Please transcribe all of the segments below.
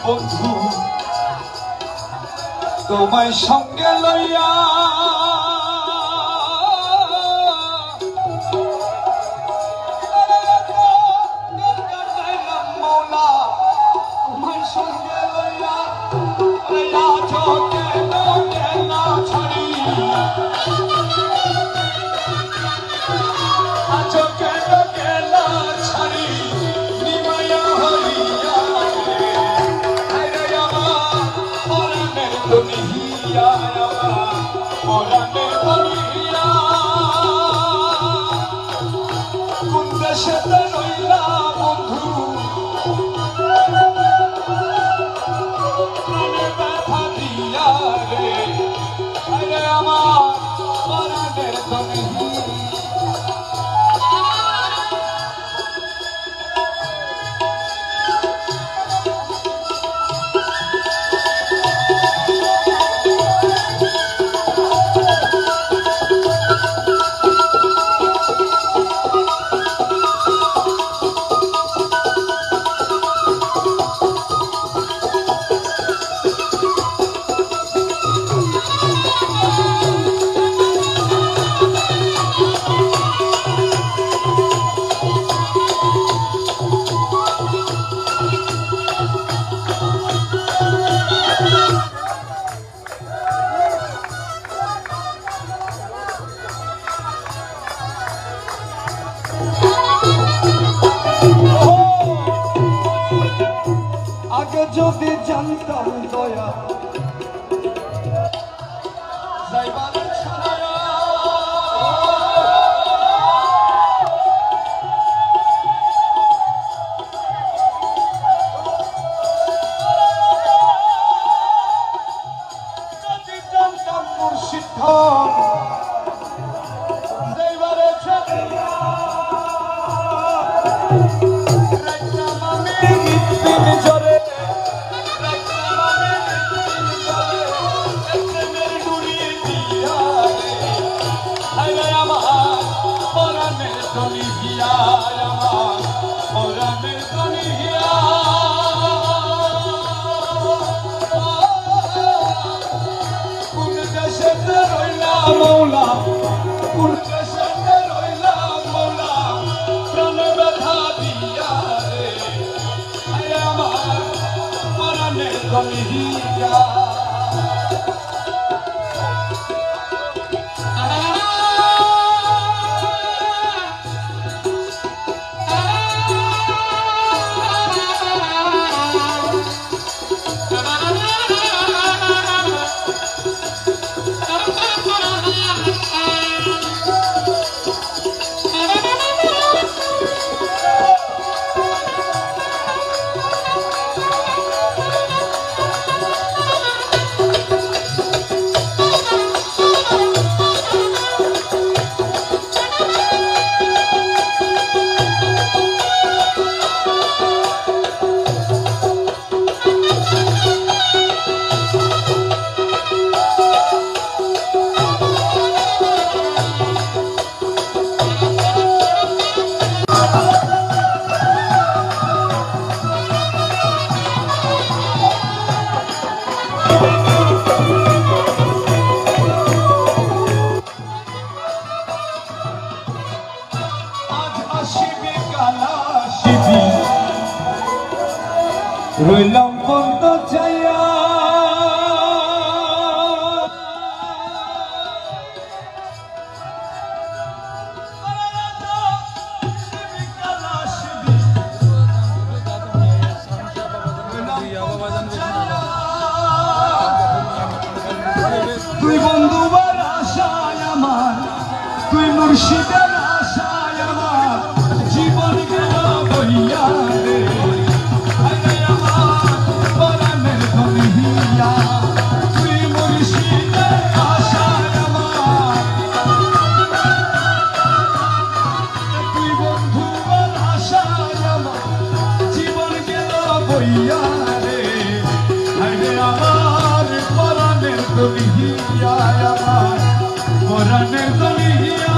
বন্ধু তোমায় সঙ্গে লইয়া মৌলা তোমায় সঙ্গে লইয়া ছাড়ি কোন দেশে রইলা বন্ধু ব্যথা দিয়া রে আরে আমার পরাণের ধনী আগে যদি জানতাম দয়া যাইবার ছাড়া যদি জানতাম মুর্শিদ যাইবারে ছাড়া জরে মৌলা কোন দেশে রইলা মৌলা প্রাণ ব্যথা দিয়া রে আমার পরাণের কলিজা রইলাম বন্ধ চাইয়া তুই বন্ধুবার আশায় আমার তুই মুর্শিদের আশায় আমার জীবন গেল বইয়া রে তুই মুর্শিদের আশায় আমার তুই বন্ধুবার আশায় আমার জীবন গেল বইয়া রে আমার পরাণের দলিয়া আমার পরাণের দলিয়া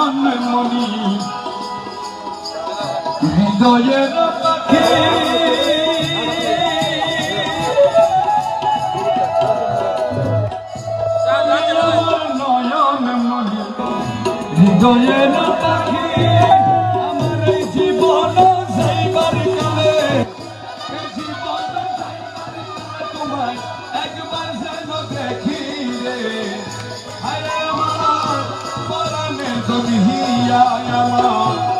নয়ন মনি হৃদয়ের পাখি নয়ন মনি হৃদয়ের পাখি আমার এই জীবন যাইবার কালে জীবন যাইবার কালে তোমায় একবার যেন দেখি রে আরে আমার পরাণে দুনিয়া আমার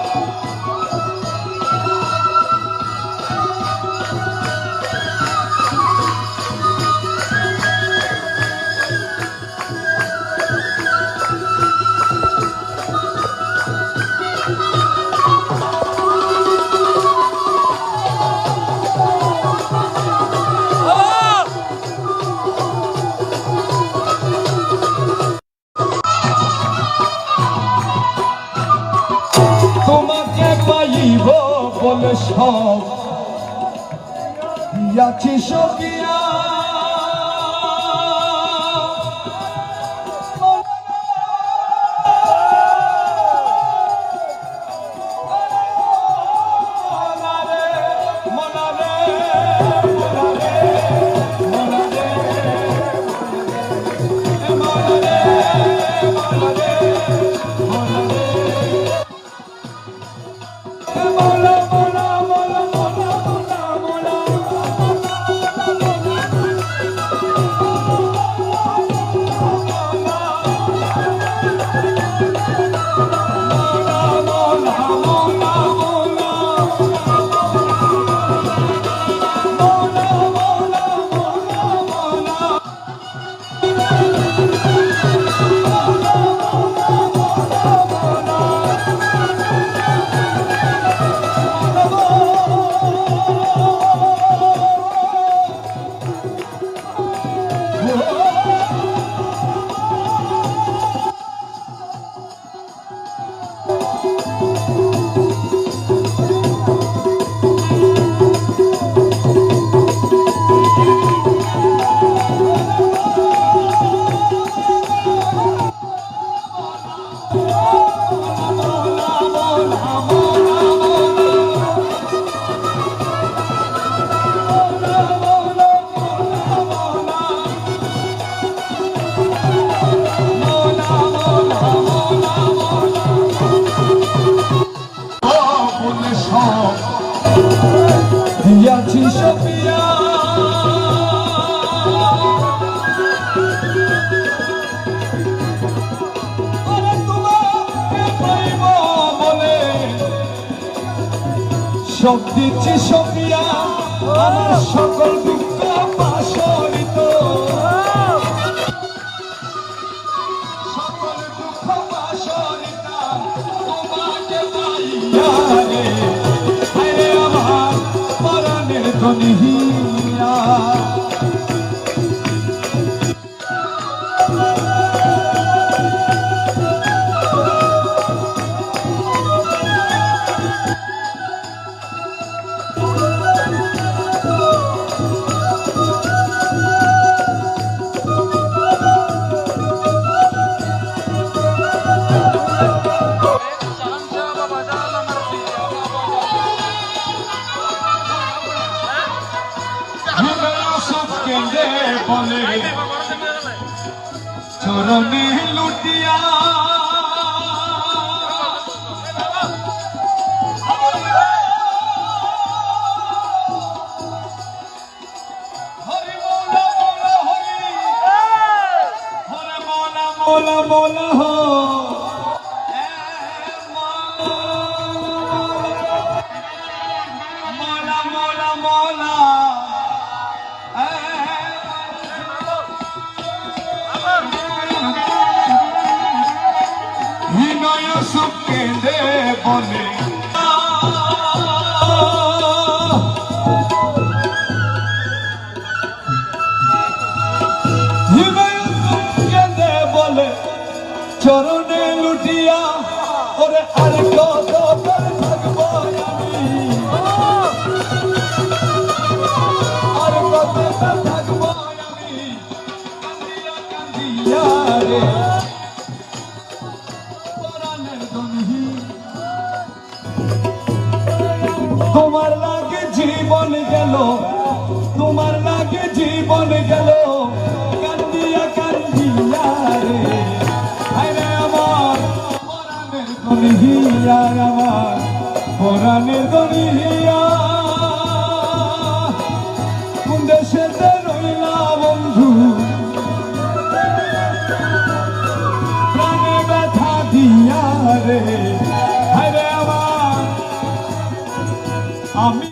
তোমাকে পাইব বলে সব দিয়াছি সকিয়া দিয়াছি সপিয়া তোমাকে পাইব বলে সব দিচ্ছি সপিয়া আমার সকল দুঃখ পাশরিত সকল দুঃখ পাশরিত তোমাকে পাইয়া রে আরে আমার পরাণের দুনিয়া কেঁদে বলে চরণে লুটিয়া হরি মোলা মোলা হরি হরে মোলা মোলা মোলা হো মোলা মোলা মোলা হিনয় সুখ কেঁদে বলে হিনয় সুখ কেঁদে বলে চরণে লুটিয়া ওরে আর কত থাকবো আমি আর কত থাকবো আমি কান্দিয়া কান্দিয়া রে পরাণের দনিয়া আমার পরাণের দনিয়া কোন দেশেতে রইলা বন্ধু প্রাণে ব্যথা দিয়া রে হায় রে আমার আমি